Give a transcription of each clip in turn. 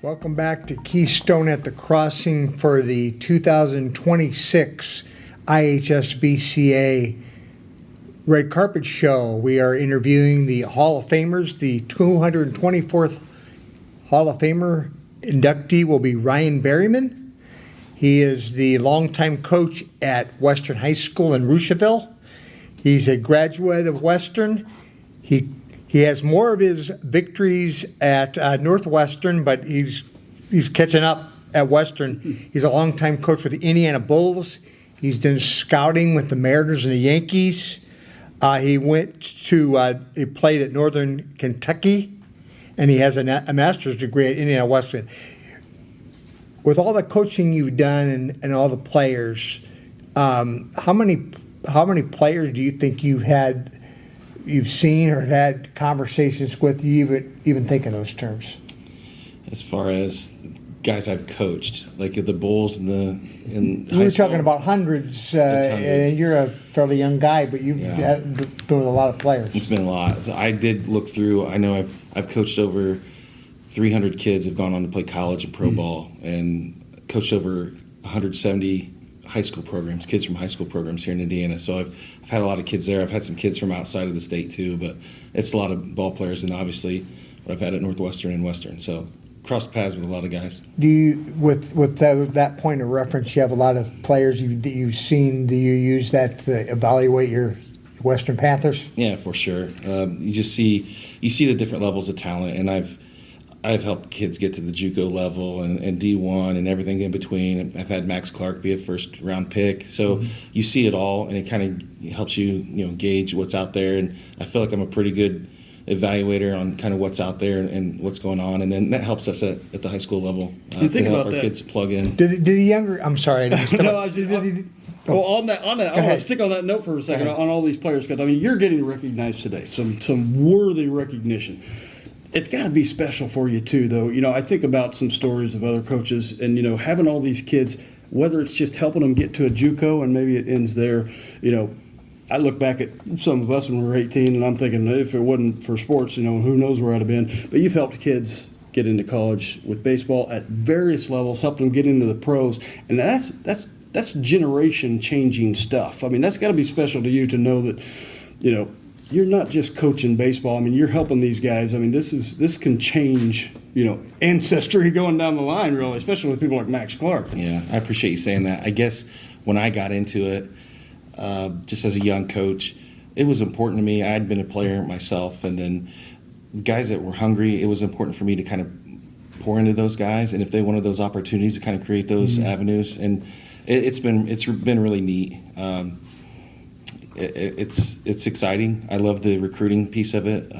Welcome back to Keystone at the Crossing for the 2026 IHSBCA Red Carpet Show. We are interviewing the Hall of Famers. The 224th Hall of Famer inductee will be Ryan Berryman. He is the longtime coach at Western High School in Roosevelt. He's a graduate of Western. He has more of his victories at Northwestern, but he's catching up at Western. He's a longtime coach with the Indiana Bulls. He's done scouting with the Mariners and the Yankees. He played at Northern Kentucky, and he has a master's degree at Indiana Wesleyan. With all the coaching you've done and all the players, how many players do you think you've seen or had conversations with, you even think in those terms? As far as guys I've coached, like at the Bulls in high We're school, talking about hundreds, and you're a fairly young guy, but you've been with a lot of players. It's been a lot. So I did look through. I know I've coached over 300 kids have gone on to play college and pro ball, and coached over 170 high school programs, kids from high school programs here in Indiana. So I've had a lot of kids there. I've had some kids from outside of the state too, but it's a lot of ball players, and obviously what I've had at Northwestern and Western. So crossed paths with a lot of guys. Do you, with that point of reference, you have a lot of players that you've seen. Do you use that to evaluate your Western Panthers? Yeah, for sure. You see the different levels of talent, and I've helped kids get to the JUCO level and D1 and everything in between. I've had Max Clark be a first-round pick. So you see it all, and it kind of helps you gauge what's out there. And I feel like I'm a pretty good evaluator on kind of what's out there and what's going on. And then that helps us at the high school level You think to help about our that. kids plug in. Do the younger? I'm sorry. Well, on that, I want to stick on that note for a second on all these players, because I mean, you're getting recognized today, some worthy recognition. It's got to be special for you too, though. I think about some stories of other coaches, and having all these kids, whether it's just helping them get to a JUCO and maybe it ends there. I look back at some of us when we were 18, and I'm thinking, if it wasn't for sports, who knows where I'd have been. But you've helped kids get into college with baseball at various levels, helped them get into the pros, and that's generation-changing stuff. I mean, that's got to be special to you to know that, you're not just coaching baseball. I mean, you're helping these guys. I mean, this can change, ancestry going down the line, really, especially with people like Max Clark. Yeah, I appreciate you saying that. I guess when I got into it, just as a young coach, it was important to me. I had been a player myself, and then guys that were hungry, it was important for me to kind of pour into those guys, and if they wanted those opportunities, to kind of create those avenues. And it's been really neat. It's exciting. I love the recruiting piece of it.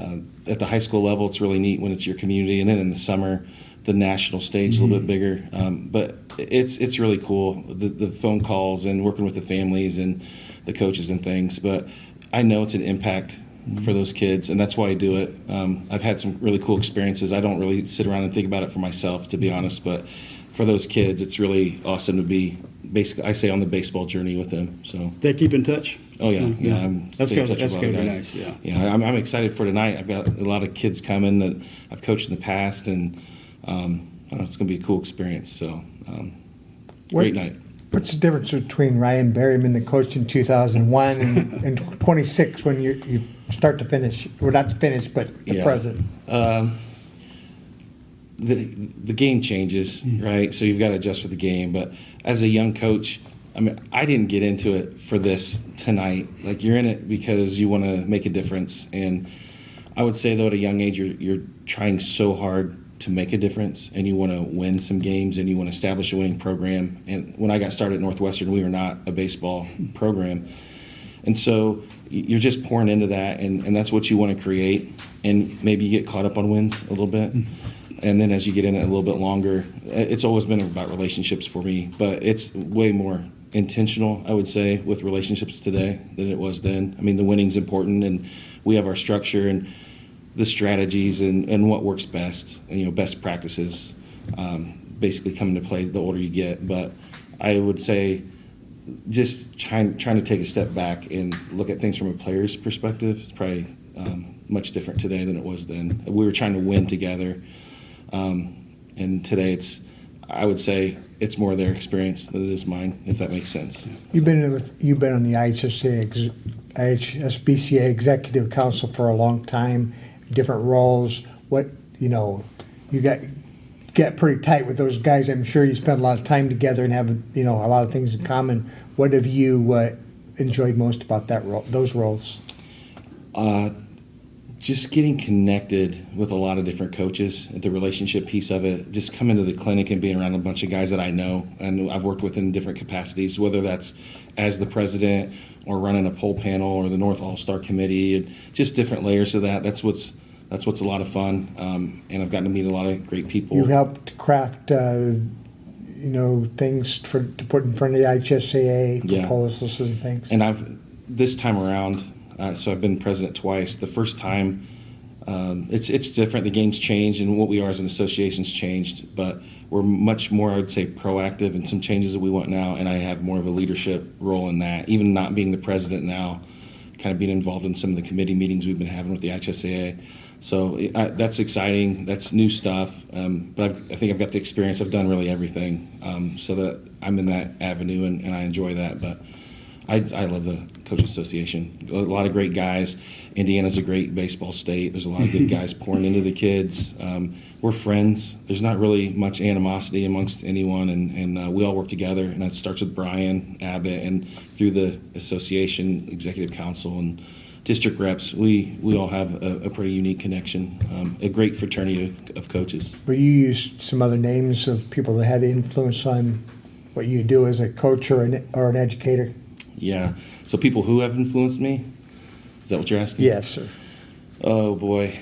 At the high school level, it's really neat when it's your community, and then in the summer, the national stage is a little bit bigger. But it's really cool, the phone calls and working with the families and the coaches and things. But I know it's an impact for those kids, and that's why I do it. I've had some really cool experiences. I don't really sit around and think about it for myself, to be honest, but for those kids, it's really awesome to be, basically, I say, on the baseball journey with them. So They keep in touch? Oh, yeah. That's got to be nice, yeah. Yeah, I'm excited for tonight. I've got a lot of kids coming that I've coached in the past, and I don't know, it's going to be a cool experience. So, great night. What's the difference between Ryan Berryman, the coach in 2001, and 26 when you start to finish? Well, not to finish, but the present. The game changes, right? So you've got to adjust for the game. But as a young coach, I mean, I didn't get into it for this tonight. Like, you're in it because you want to make a difference. And I would say, though, at a young age, you're trying so hard to make a difference, and you want to win some games, and you want to establish a winning program. And when I got started at Northwestern, we were not a baseball program. And so you're just pouring into that, and that's what you want to create. And maybe you get caught up on wins a little bit. And then as you get in it a little bit longer, it's always been about relationships for me, but it's way more intentional, I would say, with relationships today than it was then. I mean, the winning's important, and we have our structure and the strategies and what works best, and best practices basically come into play the older you get. But I would say just trying to take a step back and look at things from a player's perspective is probably much different today than it was then. We were trying to win together. And today I would say it's more their experience than it is mine, if that makes sense. You've been on the IHSBCA Executive Council for a long time, different roles. You get pretty tight with those guys. I'm sure you spend a lot of time together and have a lot of things in common. What have you enjoyed most about those roles? Just getting connected with a lot of different coaches, the relationship piece of it, just coming to the clinic and being around a bunch of guys that I know and I've worked with in different capacities, whether that's as the president or running a poll panel or the North All-Star Committee, and just different layers of that. That's what's a lot of fun, and I've gotten to meet a lot of great people. You've helped craft, things to put in front of the IHSAA, proposals and things. And this time around, so I've been president twice. The first time, it's different. The game's changed, and what we are as an association's changed. But we're much more, I would say, proactive in some changes that we want now. And I have more of a leadership role in that. Even not being the president now, kind of being involved in some of the committee meetings we've been having with the IHSAA. So that's exciting. That's new stuff. But I think I've got the experience. I've done really everything, so that I'm in that avenue, and I enjoy that. But I love the Coach Association. A lot of great guys. Indiana's a great baseball state. There's a lot of good guys pouring into the kids. We're friends. There's not really much animosity amongst anyone, and we all work together. And that starts with Brian Abbott, and through the association, executive council, and district reps, we all have a pretty unique connection, a great fraternity of coaches. But you used some other names of people that had influence on what you do as a coach or an educator. Yeah. So people who have influenced me? Is that what you're asking? Yes, sir. Oh, boy.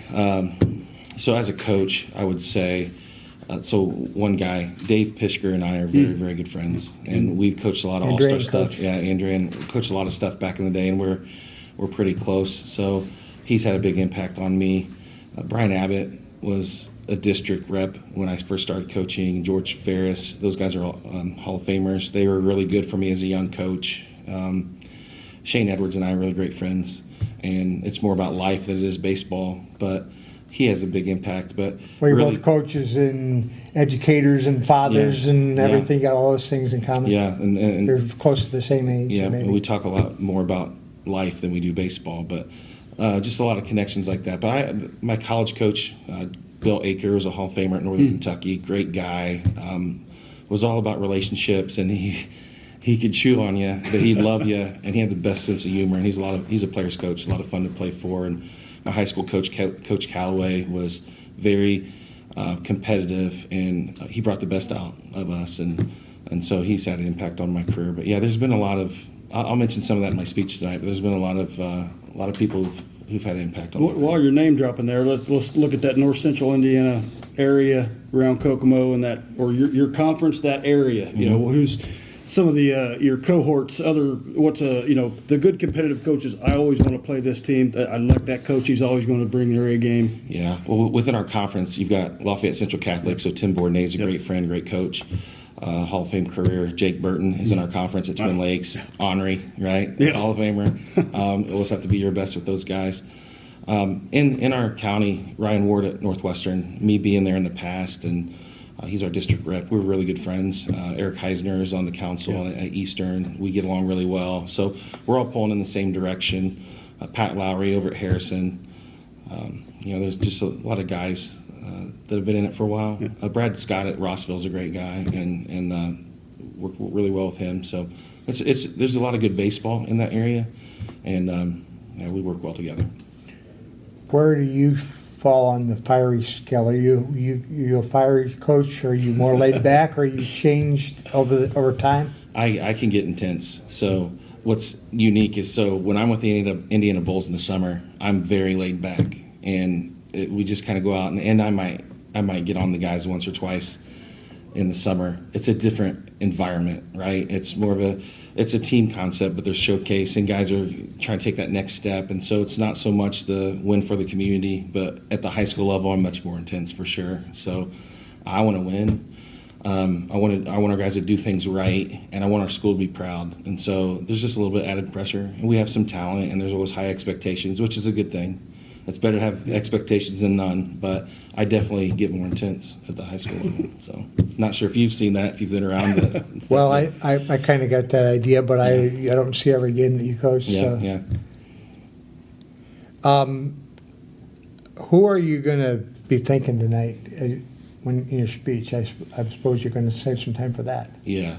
So as a coach, I would say, so one guy, Dave Pishker, and I are very, very good friends. And we've coached a lot of all-star stuff. Yeah, Andrea, and coached a lot of stuff back in the day, and we're pretty close. So he's had a big impact on me. Brian Abbott was a district rep when I first started coaching. George Ferris, those guys are all Hall of Famers. They were really good for me as a young coach. Shane Edwards and I are really great friends, and it's more about life than it is baseball, but he has a big impact. But you're both coaches and educators and fathers and everything. You got all those things in common. Yeah, and you're close to the same age. Yeah, and we talk a lot more about life than we do baseball, but just a lot of connections like that. But my college coach, Bill Aker, was a Hall of Famer at Northern Kentucky, great guy, was all about relationships, and he could chew on you, but he'd love you, and he had the best sense of humor, and he's a player's coach, a lot of fun to play for. And my high school coach, Coach Calloway, was very competitive, and he brought the best out of us, and so he's had an impact on my career. But yeah, there's been a lot of, I'll mention some of that in my speech tonight, but there's been a lot of people who've had an impact on me. While you're name dropping there, let's look at that North Central Indiana area around Kokomo and that, or your conference, that area. You know, who's some of the your cohorts, the good competitive coaches. I always want to play this team. I like that coach. He's always going to bring their A game. Yeah. Well, within our conference, you've got Lafayette Central Catholic. So Tim Bourdonnais is a great friend, great coach. Hall of Fame career. Jake Burton is in our conference at Twin Lakes. Henri, right? Yeah. Hall of Famer. Always have to be your best with those guys. In our county, Ryan Ward at Northwestern, me being there in the past, and he's our district rep. We're really good friends. Eric Heisner is on the council at Eastern. We get along really well. So we're all pulling in the same direction. Pat Lowry over at Harrison. There's just a lot of guys that have been in it for a while. Brad Scott at Rossville is a great guy, and work really well with him. So there's a lot of good baseball in that area, and we work well together. Where do you fall on the fiery scale? Are you a fiery coach? Are you more laid back? Or are you changed over time? I can get intense. So what's unique is, when I'm with the Indiana Bulls in the summer, I'm very laid back, and we just kind of go out, and I might get on the guys once or twice in the summer. It's a different environment, right? It's more of it's a team concept, but there's showcase, and guys are trying to take that next step. And so it's not so much the win for the community, but at the high school level, I'm much more intense for sure. So I want to win. I want our guys to do things right, and I want our school to be proud. And so there's just a little bit added pressure. And we have some talent, and there's always high expectations, which is a good thing. it's better to have expectations than none, but I definitely get more intense at the high school level. So not sure if you've seen that, if you've been around it. Well, I kind of got that idea, but I don't see every game that you coach. Yeah, So. yeah. Who are you going to be thinking tonight when in your speech? I suppose you're going to save some time for that. Yeah,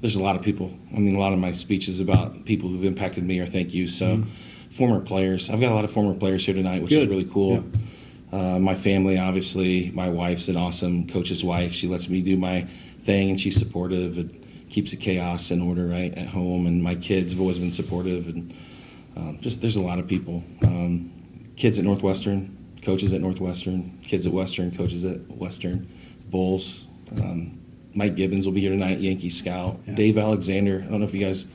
there's a lot of people. I mean, a lot of my speech is about people who've impacted me or thank you. So former players. I've got a lot of former players here tonight, which is really cool. Yeah. My family, obviously. My wife's an awesome coach's wife. She lets me do my thing, and she's supportive and keeps the chaos in order right at home. And my kids have always been supportive. And just there's a lot of people. Kids at Northwestern, coaches at Northwestern, kids at Western, coaches at Western, Bulls. Mike Gibbons will be here tonight, Yankee scout. Yeah. Dave Alexander, I don't know if you guys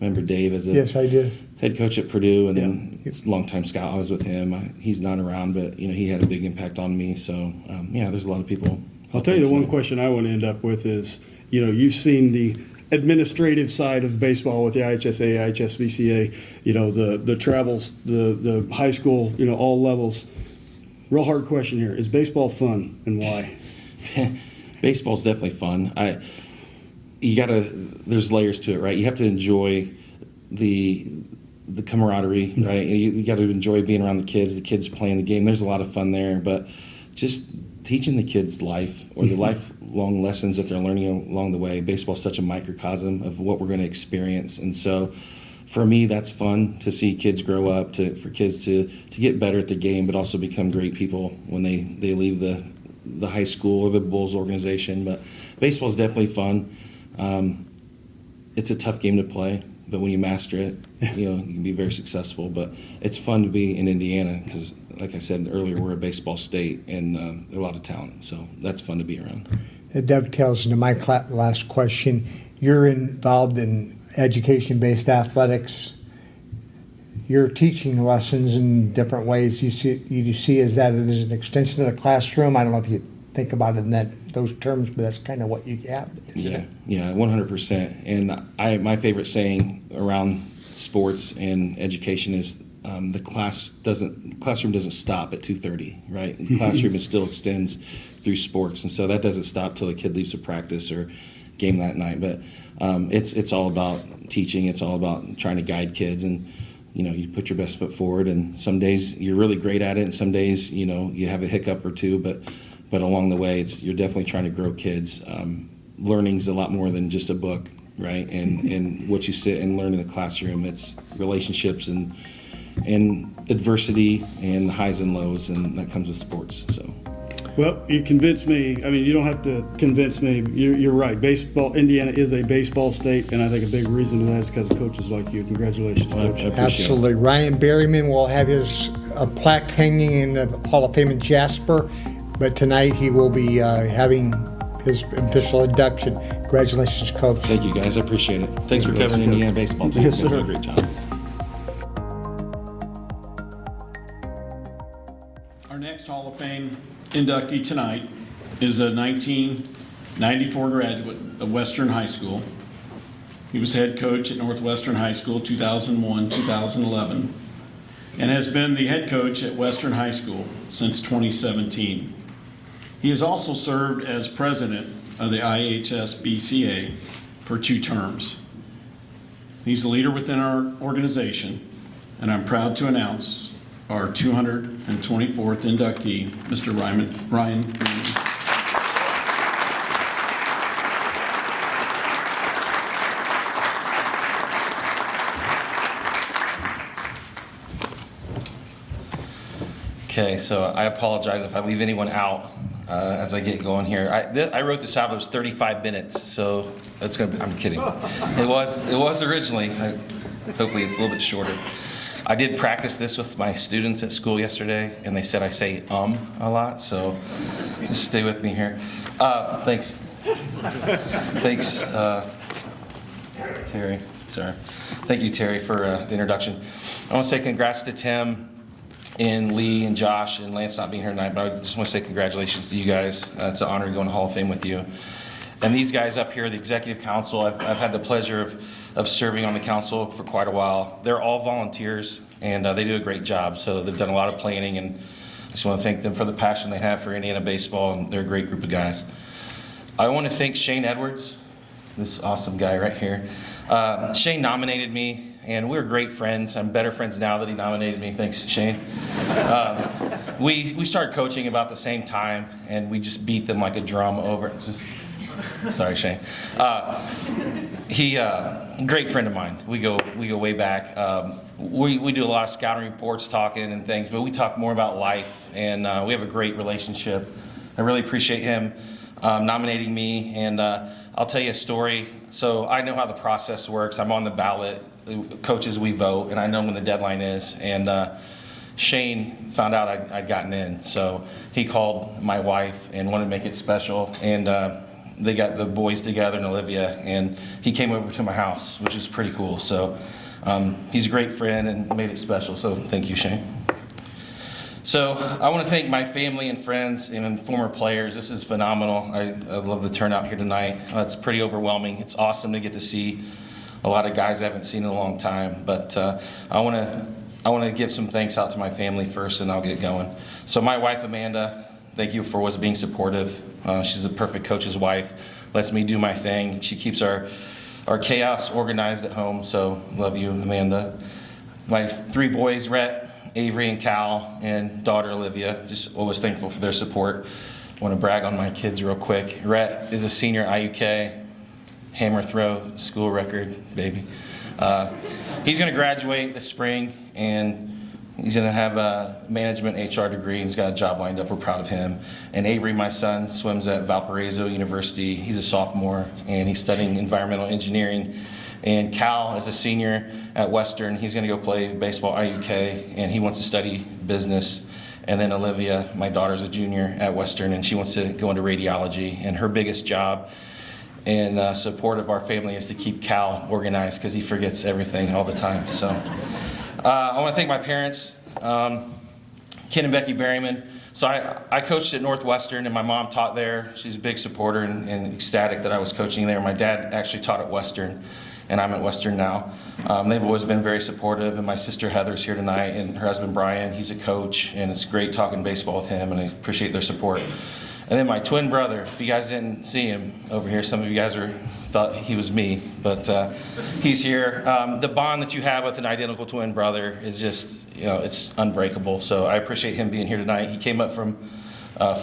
remember Dave as a yes, I do. Head coach at Purdue, and then he's a longtime scout. I was with him. He's not around, but he had a big impact on me. So there's a lot of people. I'll tell you the one question I want to end up with is, you've seen the administrative side of baseball with the IHSA, IHSBCA, the travels, the high school, all levels. Real hard question here. Is baseball fun, and why? Baseball's definitely fun. There's layers to it, right? You have to enjoy the camaraderie, right? You got to enjoy being around the kids playing the game. There's a lot of fun there, but just teaching the kids life or the lifelong lessons that they're learning along the way. Baseball's such a microcosm of what we're going to experience, and so for me, that's fun to see kids grow up, for kids to get better at the game, but also become great people when they leave the high school or the Bulls organization. But baseball is definitely fun. It's a tough game to play, but when you master it, you can be very successful. But it's fun to be in Indiana because, like I said earlier, we're a baseball state and there's a lot of talent. So that's fun to be around. It dovetails into my last question. You're involved in education-based athletics. You're teaching lessons in different ways. You see as that as an extension of the classroom. I don't know if you think about it in those terms, but that's kind of what you have. Yeah, 100%. And my favorite saying around sports and education is the classroom doesn't stop at 2:30, right? The classroom still extends through sports, and so that doesn't stop till the kid leaves for practice or game that night. But it's all about teaching. It's all about trying to guide kids, and you put your best foot forward. And some days you're really great at it, and some days you have a hiccup or two. But along the way, you're definitely trying to grow kids. Learning's a lot more than just a book, right? And what you sit and learn in the classroom. It's relationships and adversity and the highs and lows, and that comes with sports. So. Well, you convinced me. I mean, you don't have to convince me. You're right. Indiana is a baseball state, and I think a big reason for that is because of coaches like you. Congratulations, Coach. Absolutely. Ryan Berryman will have his plaque hanging in the Hall of Fame in Jasper, but tonight he will be having his official induction. Congratulations, Coach. Thank you, guys. I appreciate it. Thanks for covering Indiana baseball. Yes, sir. You did a great job. Our next Hall of Fame inductee tonight is a 1994 graduate of Western High School. He was head coach at Northwestern High School 2001-2011 and has been the head coach at Western High School since 2017. He has also served as president of the IHSBCA for 2 terms. He's a leader within our organization, and I'm proud to announce our 224th inductee, Mr. Ryan Berryman. Okay, so I apologize if I leave anyone out as I get going here. I wrote this out. It was 35 minutes, so it's gonna be. I'm kidding. It was originally. Hopefully, it's a little bit shorter. I did practice this with my students at school yesterday, and they said I say a lot, so just stay with me here. Thanks. Thanks, Terry. Sorry. Thank you, Terry, for the introduction. I want to say congrats to Tim and Lee and Josh and Lance not being here tonight, but I just want to say congratulations to you guys. It's an honor to go in the Hall of Fame with you. And these guys up here, the Executive Council, I've had the pleasure of serving on the council for quite a while. They're all volunteers. and they do a great job. So they've done a lot of planning, and I just want to thank them for the passion they have for Indiana baseball, and they're a great group of guys. I want to thank Shane Edwards, this awesome guy right here. Shane nominated me, and we're great friends. I'm better friends now that he nominated me. Thanks, Shane. We started coaching about the same time, and we just beat them like a drum over. Sorry, Shane. He great friend of mine. We go way back. We do a lot of scouting reports, talking and things, but we talk more about life, and we have a great relationship. I really appreciate him nominating me, and I'll tell you a story. So I know how the process works. I'm on the ballot. Coaches, we vote, and I know when the deadline is. And Shane found out I'd gotten in, so he called my wife and wanted to make it special. And they got the boys together and Olivia, and he came over to my house, which is pretty cool. So he's a great friend and made it special. So thank you, Shane. So I want to thank my family and friends and former players. This is phenomenal. I love the turnout here tonight. It's pretty overwhelming. It's awesome to get to see a lot of guys I haven't seen in a long time. But I want to give some thanks out to my family first, and I'll get going. So my wife, Amanda, thank you for always being supportive. She's a perfect coach's wife. Lets me do my thing. She keeps our chaos organized at home. So love you, Amanda. My 3 boys, Rhett, Avery, and Cal, and daughter Olivia, just always thankful for their support. I want to brag on my kids real quick. Rhett is a senior at IUK, hammer throw, school record, baby. He's going to graduate this spring, and he's going to have a management HR degree, and he's got a job lined up. We're proud of him. And Avery, my son, swims at Valparaiso University. He's a sophomore, and he's studying environmental engineering. And Cal is a senior at Western. He's going to go play baseball at IUK, and he wants to study business. And then Olivia, my daughter's a junior at Western, and she wants to go into radiology. And her biggest job and support of our family is to keep Cal organized, because he forgets everything all the time. So I want to thank my parents, Ken and Becky Berryman. So I coached at Northwestern, and my mom taught there. She's a big supporter and ecstatic that I was coaching there. My dad actually taught at Western, and I'm at Western now. They've always been very supportive, and my sister Heather's here tonight, and her husband Brian, he's a coach, and it's great talking baseball with him, and I appreciate their support. And then my twin brother, if you guys didn't see him over here, some of you guys thought he was me, but he's here. The bond that you have with an identical twin brother is just, it's unbreakable. So I appreciate him being here tonight. He came up from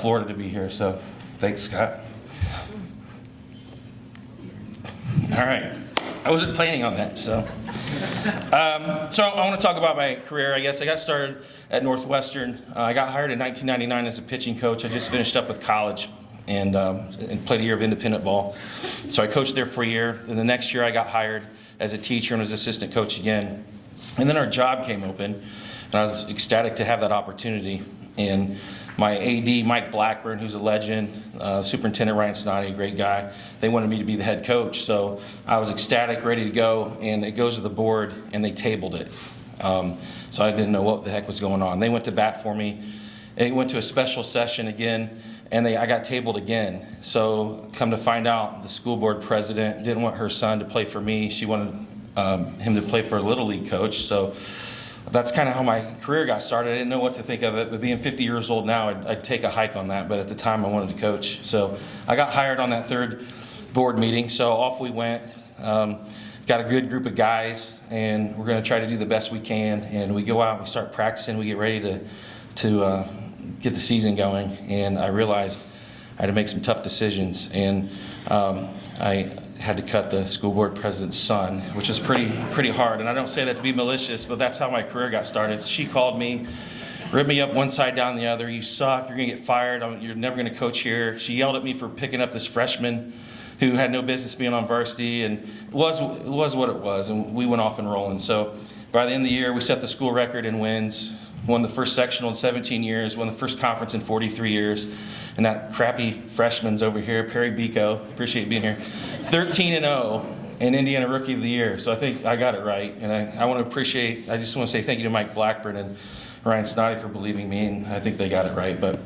Florida to be here, so thanks, Scott. All right. I wasn't planning on that, so. So I want to talk about my career, I guess. I got started at Northwestern. I got hired in 1999 as a pitching coach. I just finished up with college and played a year of independent ball. So I coached there for a year. Then the next year I got hired as a teacher and was assistant coach again. And then our job came open, and I was ecstatic to have that opportunity. And my AD, Mike Blackburn, who's a legend, Superintendent Ryan Snoddy, a great guy, they wanted me to be the head coach. So I was ecstatic, ready to go, and it goes to the board, and they tabled it. So I didn't know what the heck was going on. They went to bat for me. It went to a special session again, and I got tabled again. So come to find out, the school board president didn't want her son to play for me. She wanted him to play for a Little League coach. So that's kind of how my career got started. I didn't know what to think of it, but being 50 years old now, I'd take a hike on that. But at the time, I wanted to coach. So I got hired on that third board meeting. So off we went. Got a good group of guys, and we're going to try to do the best we can. And we go out, we start practicing, we get ready to get the season going. And I realized I had to make some tough decisions. And I had to cut the school board president's son, which is pretty hard. And I don't say that to be malicious, but that's how my career got started. She called me, ripped me up one side down the other. You suck, you're going to get fired, you're never going to coach here. She yelled at me for picking up this freshman who had no business being on varsity, and it was what it was, and we went off and rolling. So by the end of the year, we set the school record in wins, won the first sectional in 17 years, won the first conference in 43 years. And that crappy freshman's over here, Perry Bico, appreciate being here, 13-0 and Indiana Rookie of the Year. So I think I got it right. And I just want to say thank you to Mike Blackburn and Ryan Snoddy for believing me, and I think they got it right. But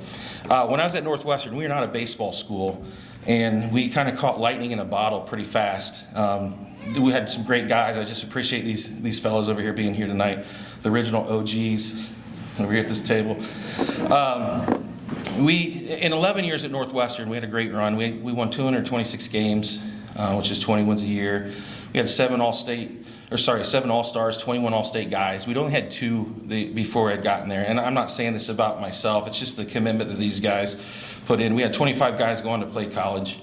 when I was at Northwestern, we were not a baseball school, and we kind of caught lightning in a bottle pretty fast. we had some great guys. I just appreciate these fellows over here being here tonight, the original OGs over here at this table. In 11 years at Northwestern, we had a great run. We won 226 games, which is 20 wins a year. We had 7 All-Stars, 21 All-State guys. We'd only had 2 before I'd gotten there. And I'm not saying this about myself. It's just the commitment that these guys put in. We had 25 guys going to play college.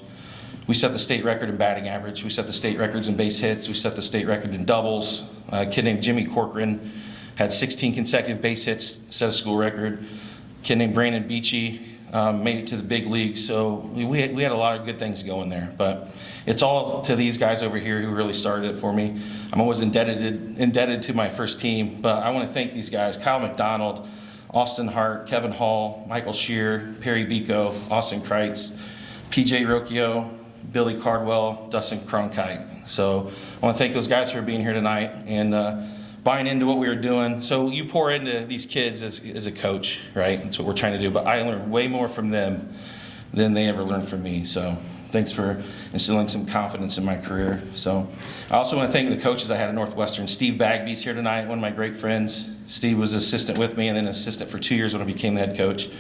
We set the state record in batting average. We set the state records in base hits. We set the state record in doubles. A kid named Jimmy Corcoran had 16 consecutive base hits, set a school record. A kid named Brandon Beachy made it to the big leagues. So we had a lot of good things going there. But it's all to these guys over here who really started it for me. I'm always indebted to my first team, but I want to thank these guys: Kyle McDonald, Austin Hart, Kevin Hall, Michael Shear, Perry Bico, Austin Kreitz, PJ Rocchio, Billy Cardwell, Dustin Cronkite. So I want to thank those guys for being here tonight and buying into what we were doing. So you pour into these kids as a coach, right? That's what we're trying to do. But I learned way more from them than they ever learned from me. So thanks for instilling some confidence in my career. So I also want to thank the coaches I had at Northwestern. Steve Bagby's here tonight, one of my great friends. Steve was assistant with me and then assistant for 2 years when I became the head coach.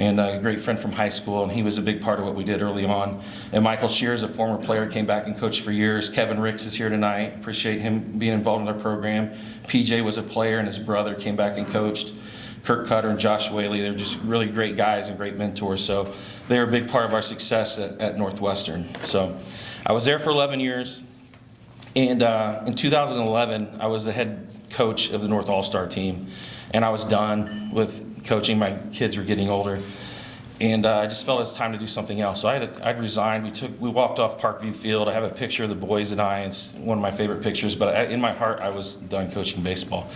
And a great friend from high school, and he was a big part of what we did early on. And Michael Shears, a former player, came back and coached for years. Kevin Ricks is here tonight. Appreciate him being involved in our program. PJ was a player, and his brother came back and coached. Kurt Cutter and Josh Whaley, they're just really great guys and great mentors. So they're a big part of our success at Northwestern. So I was there for 11 years. And in 2011, I was the head coach of the North All-Star team. And I was done with coaching. My kids were getting older. And I just felt it was time to do something else. So I'd resigned. We walked off Parkview Field. I have a picture of the boys and I. It's one of my favorite pictures. But in my heart, I was done coaching baseball.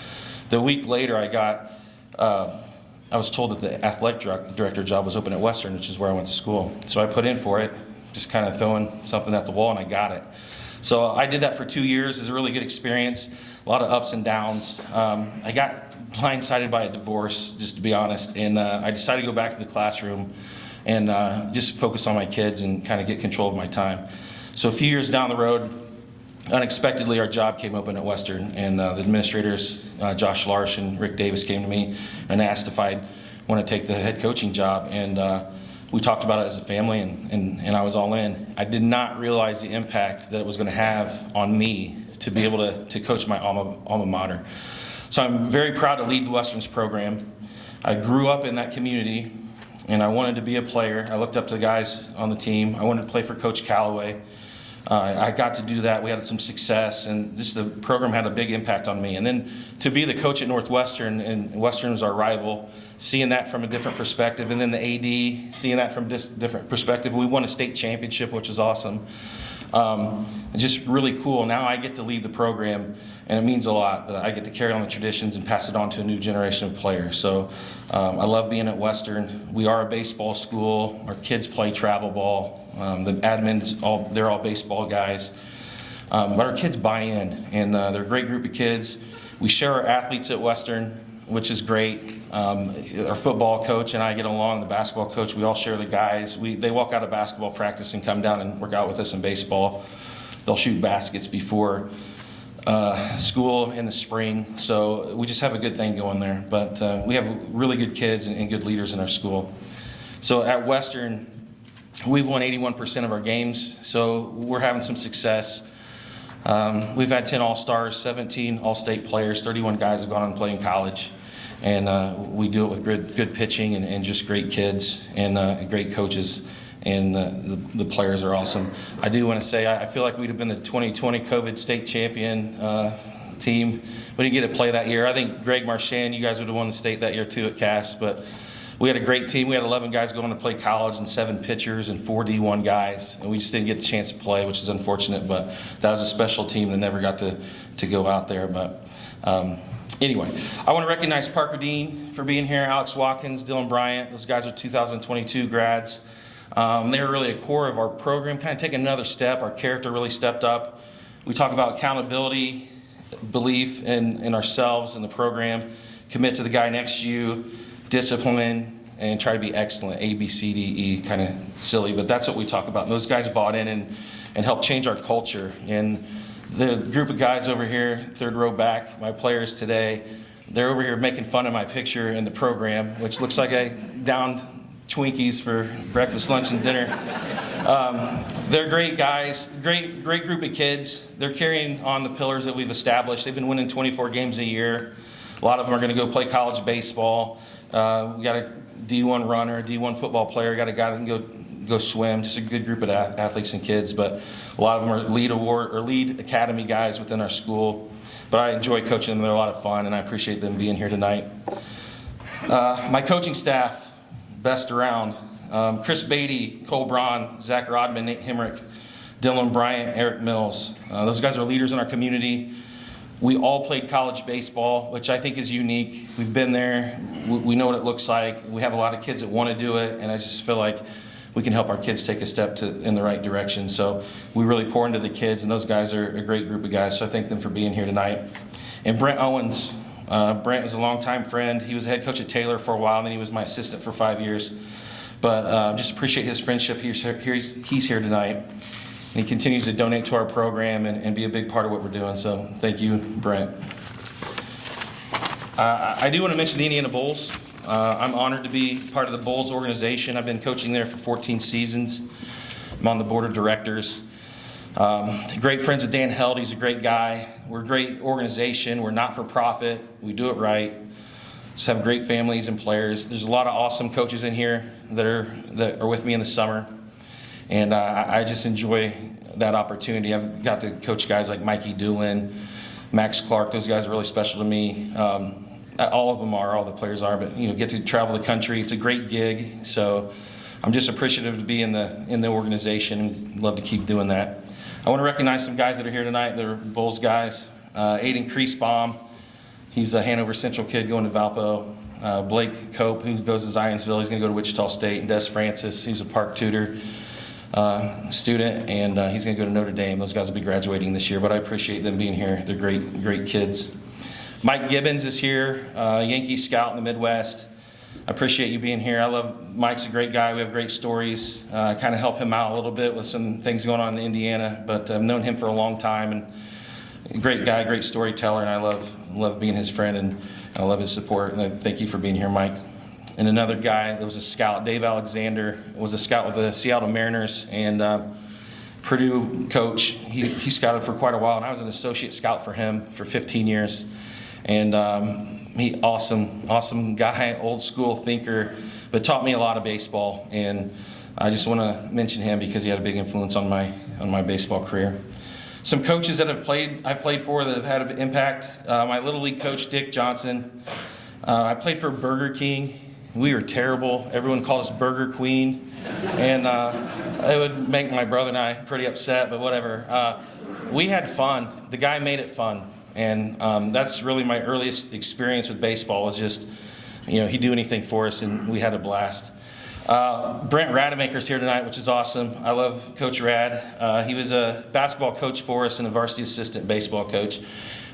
The week later, I was told that the athletic director job was open at Western, which is where I went to school. So I put in for it, just kind of throwing something at the wall, and I got it. So I did that for 2 years. It was a really good experience, a lot of ups and downs. I got blindsided by a divorce, just to be honest, and I decided to go back to the classroom and just focus on my kids and kind of get control of my time. So a few years down the road, unexpectedly, our job came open at Western, and the administrators, Josh Larsh and Rick Davis, came to me and asked if I'd want to take the head coaching job. And we talked about it as a family, and I was all in. I did not realize the impact that it was going to have on me to be able to coach my alma mater. So I'm very proud to lead Western's program. I grew up in that community, and I wanted to be a player. I looked up to the guys on the team. I wanted to play for Coach Callaway. I got to do that. We had some success, and just the program had a big impact on me. And then to be the coach at Northwestern, and Western was our rival, seeing that from a different perspective, and then the AD, seeing that from a different perspective. We won a state championship, which is awesome. Just really cool. Now I get to lead the program, and it means a lot that I get to carry on the traditions and pass it on to a new generation of players. So I love being at Western. We are a baseball school. Our kids play travel ball. The admins, they're all baseball guys. But our kids buy in, and they're a great group of kids. We share our athletes at Western, which is great. Our football coach and I get along, the basketball coach, we all share the guys. They walk out of basketball practice and come down and work out with us in baseball. They'll shoot baskets before school in the spring. So we just have a good thing going there. But we have really good kids and good leaders in our school. So at Western, we've won 81% of our games, so we're having some success. We've had 10 All-Stars, 17 All-State players, 31 guys have gone on to play in college. And we do it with good pitching and just great kids and great coaches. And the players are awesome. I do want to say I feel like we'd have been the 2020 COVID state champion team. We didn't get to play that year. I think Greg Marchand, you guys would have won the state that year too at Cass. But we had a great team. We had 11 guys going to play college and 7 pitchers and 4 D1 guys. And we just didn't get the chance to play, which is unfortunate. But that was a special team that never got to go out there. But anyway, I want to recognize Parker Dean for being here, Alex Watkins, Dylan Bryant. Those guys are 2022 grads. They were really a core of our program, kind of taking another step. Our character really stepped up. We talk about accountability, belief in ourselves and the program, commit to the guy next to you, discipline, and try to be excellent. A, B, C, D, E, kind of silly, but that's what we talk about. And those guys bought in and helped change our culture. And The group of guys over here, third row back, my players today, they're over here making fun of my picture in the program, which looks like I downed Twinkies for breakfast, lunch, and dinner. They're great guys, great group of kids. They're carrying on the pillars that we've established. They've been winning 24 games a year. A lot of them are going to go play college baseball. We got a D1 runner, a D1 football player, got a guy that can go swim. Just a good group of athletes and kids. But a lot of them are lead academy guys within our school. But I enjoy coaching them. They're a lot of fun, and I appreciate them being here tonight. My coaching staff, best around. Chris Beatty, Cole Braun, Zach Rodman, Nate Hemrick, Dylan Bryant, Eric Mills. Those guys are leaders in our community. We all played college baseball, which I think is unique. We've been there. We know what it looks like. We have a lot of kids that want to do it, and I just feel like we can help our kids take a step in the right direction. So we really pour into the kids, and those guys are a great group of guys, so I thank them for being here tonight. And Brent Owens. Brent is a longtime friend. He was the head coach at Taylor for a while, and then he was my assistant for 5 years. But just appreciate his friendship. He's here tonight. And he continues to donate to our program and be a big part of what we're doing. So thank you, Brent. I do want to mention the Indiana Bulls. I'm honored to be part of the Bulls organization. I've been coaching there for 14 seasons. I'm on the board of directors. Great friends with Dan Held. He's a great guy. We're a great organization. We're not for profit. We do it right. Just have great families and players. There's a lot of awesome coaches in here that are with me in the summer. And I just enjoy that opportunity. I've got to coach guys like Mikey Doolin, Max Clark. Those guys are really special to me. All of them are, all the players are, but get to travel the country. It's a great gig. So I'm just appreciative to be in the organization and love to keep doing that. I want to recognize some guys that are here tonight. They're Bulls guys. Aiden Kreisbaum, he's a Hanover Central kid going to Valpo. Blake Cope, who goes to Zionsville, he's going to go to Wichita State. And Des Francis, he's a Park Tudor student, and he's going to go to Notre Dame. Those guys will be graduating this year, but I appreciate them being here. They're great kids. Mike Gibbons is here, Yankee scout in the Midwest. I appreciate you being here. Mike's a great guy. We have great stories. I kind of help him out a little bit with some things going on in Indiana, but I've known him for a long time, and a great guy, great storyteller, and I love being his friend, and I love his support, and I thank you for being here, Mike. And another guy that was a scout, Dave Alexander, was a scout with the Seattle Mariners and Purdue coach. He scouted for quite a while, and I was an associate scout for him for 15 years. And he awesome guy, old school thinker, but taught me a lot of baseball. And I just want to mention him because he had a big influence on my baseball career. Some coaches that I've played for that have had an impact. My Little League coach, Dick Johnson. I played for Burger King. We were terrible. Everyone called us Burger Queen. And it would make my brother and I pretty upset, but whatever. We had fun. The guy made it fun. And that's really my earliest experience with baseball was just, he'd do anything for us, and we had a blast. Brent Rademacher's here tonight, which is awesome. I love Coach Rad. He was a basketball coach for us and a varsity assistant baseball coach.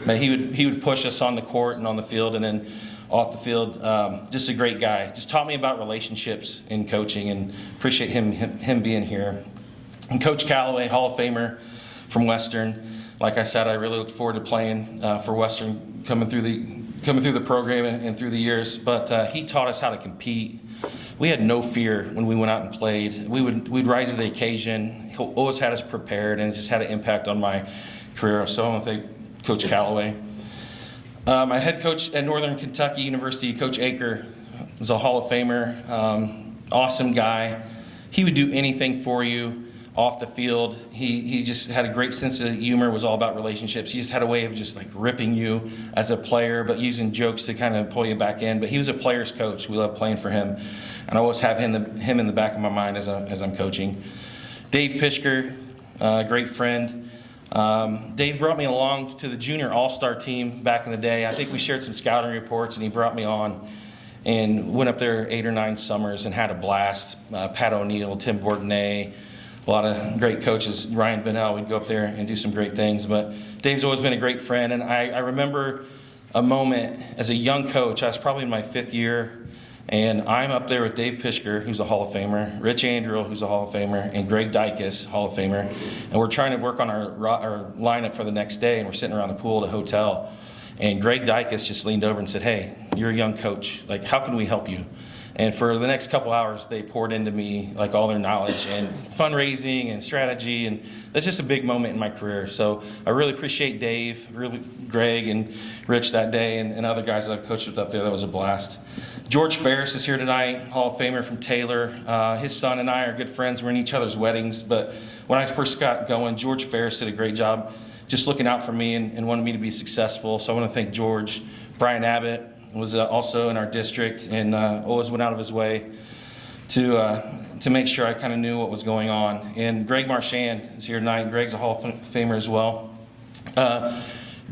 But he would push us on the court and on the field and then off the field. Just a great guy. Just taught me about relationships in coaching, and appreciate him being here. And Coach Calloway, Hall of Famer from Western. Like I said, I really look forward to playing for Western, coming through the program and through the years. But he taught us how to compete. We had no fear when we went out and played. We'd rise to the occasion. He always had us prepared, and it just had an impact on my career. So I want to thank Coach Calloway. My head coach at Northern Kentucky University, Coach Aker, was a Hall of Famer. Awesome guy. He would do anything for you off the field. He just had a great sense of humor, was all about relationships. He just had a way of just like ripping you as a player, but using jokes to kind of pull you back in. But he was a player's coach. We love playing for him. And I always have him in the back of my mind as I'm coaching. Dave Pishker, great friend. Dave brought me along to the junior all-star team back in the day. I think we shared some scouting reports, and he brought me on and went up there 8 or 9 summers and had a blast. Pat O'Neill, Tim Bourdonnais, a lot of great coaches. Ryan Bennell, we'd go up there and do some great things. But Dave's always been a great friend, and I remember a moment as a young coach. I was probably in my 5th year, And I'm up there with Dave Pischker, who's a Hall of Famer, Rich Andrew, who's a Hall of Famer, and Greg Dykes, Hall of Famer. And we're trying to work on our lineup for the next day, and we're sitting around the pool at a hotel. And Greg Dykes just leaned over and said, "Hey, you're a young coach. Like, how can we help you?" And for the next couple hours, they poured into me like all their knowledge and fundraising and strategy, and that's just a big moment in my career. So I really appreciate Dave, really Greg and Rich that day, and other guys that I've coached with up there. That was a blast. George Ferris is here tonight, Hall of Famer from Taylor. His son and I are good friends. We're in each other's weddings. But when I first got going, George Ferris did a great job just looking out for me and wanted me to be successful. So I want to thank George. Brian Abbott was also in our district and always went out of his way to make sure I kind of knew what was going on. And Greg Marchand is here tonight. Greg's a Hall of Famer as well.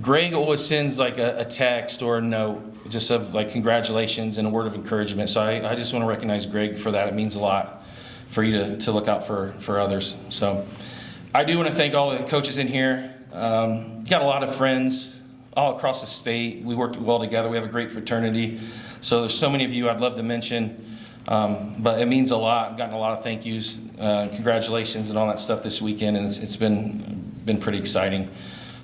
Greg always sends like a text or a note just of like congratulations and a word of encouragement. So I just want to recognize Greg for that. It means a lot for you to look out for others. So I do want to thank all the coaches in here. Got a lot of friends all across the state. We work well together. We have a great fraternity. So there's so many of you I'd love to mention, but it means a lot. I've gotten a lot of thank yous, congratulations and all that stuff this weekend, and it's been pretty exciting.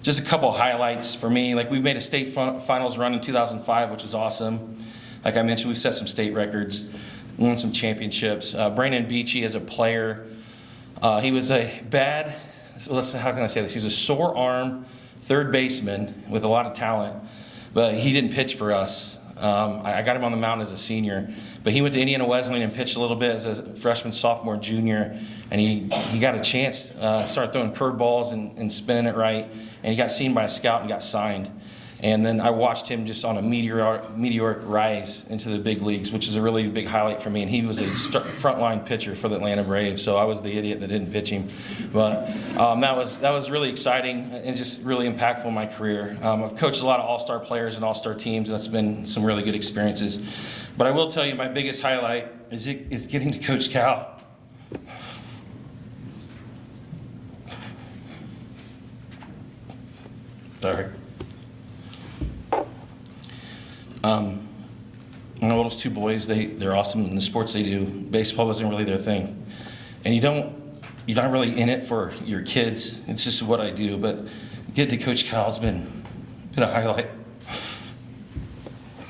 Just a couple highlights for me. Like, we made a state finals run in 2005, which was awesome. Like I mentioned, we've set some state records, won some championships. Brandon Beachy as a player, he was how can I say this? He was a sore arm third baseman with a lot of talent, but he didn't pitch for us. I got him on the mound as a senior, but he went to Indiana Wesleyan and pitched a little bit as a freshman, sophomore, junior, and he got a chance, started throwing curveballs and spinning it right, and he got seen by a scout and got signed. And then I watched him just on a meteoric rise into the big leagues, which is a really big highlight for me. And he was a frontline pitcher for the Atlanta Braves, so I was the idiot that didn't pitch him. But that was really exciting and just really impactful in my career. I've coached a lot of all-star players and all-star teams, and that's been some really good experiences. But I will tell you, my biggest highlight is getting to coach Cal. Sorry. My oldest two boys, they're awesome in the sports they do. Baseball wasn't really their thing. And you're not really in it for your kids. It's just what I do. But getting to Coach Cal's been a highlight.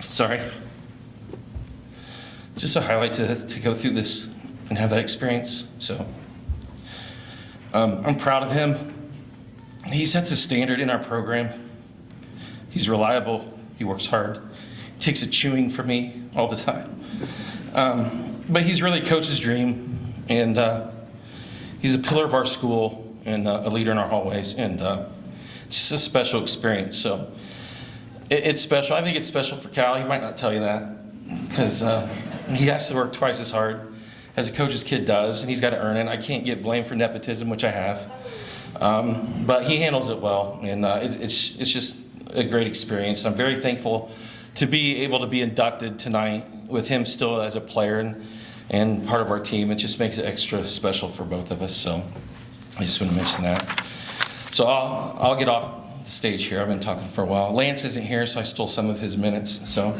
Sorry. Just a highlight to go through this and have that experience. So I'm proud of him. He sets a standard in our program. He's reliable. He works hard. Takes a chewing from me all the time. But he's really Coach's dream, and he's a pillar of our school and a leader in our hallways, and it's just a special experience. So it's special. I think it's special for Cal. He might not tell you that because he has to work twice as hard as a coach's kid does, and he's got to earn it. I can't get blamed for nepotism, which I have, but he handles it well, and it's just a great experience. I'm very thankful to be able to be inducted tonight with him still as a player and part of our team. It just makes it extra special for both of us. So I just want to mention that. So I'll get off the stage here. I've been talking for a while. Lance isn't here, so I stole some of his minutes. So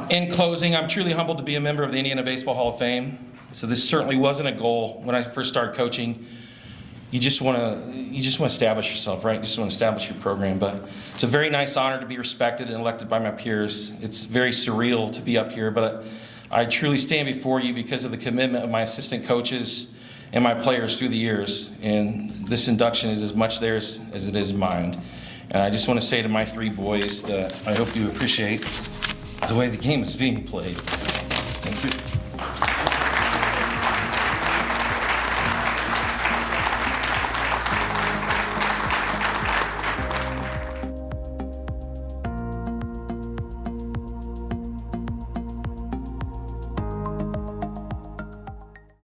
in closing, I'm truly humbled to be a member of the Indiana Baseball Hall of Fame. So this certainly wasn't a goal when I first started coaching. You just want to establish yourself, right? You just want to establish your program. But it's a very nice honor to be respected and elected by my peers. It's very surreal to be up here, but I truly stand before you because of the commitment of my assistant coaches and my players through the years. And this induction is as much theirs as it is mine. And I just want to say to my three boys that I hope you appreciate the way the game is being played. Thank you.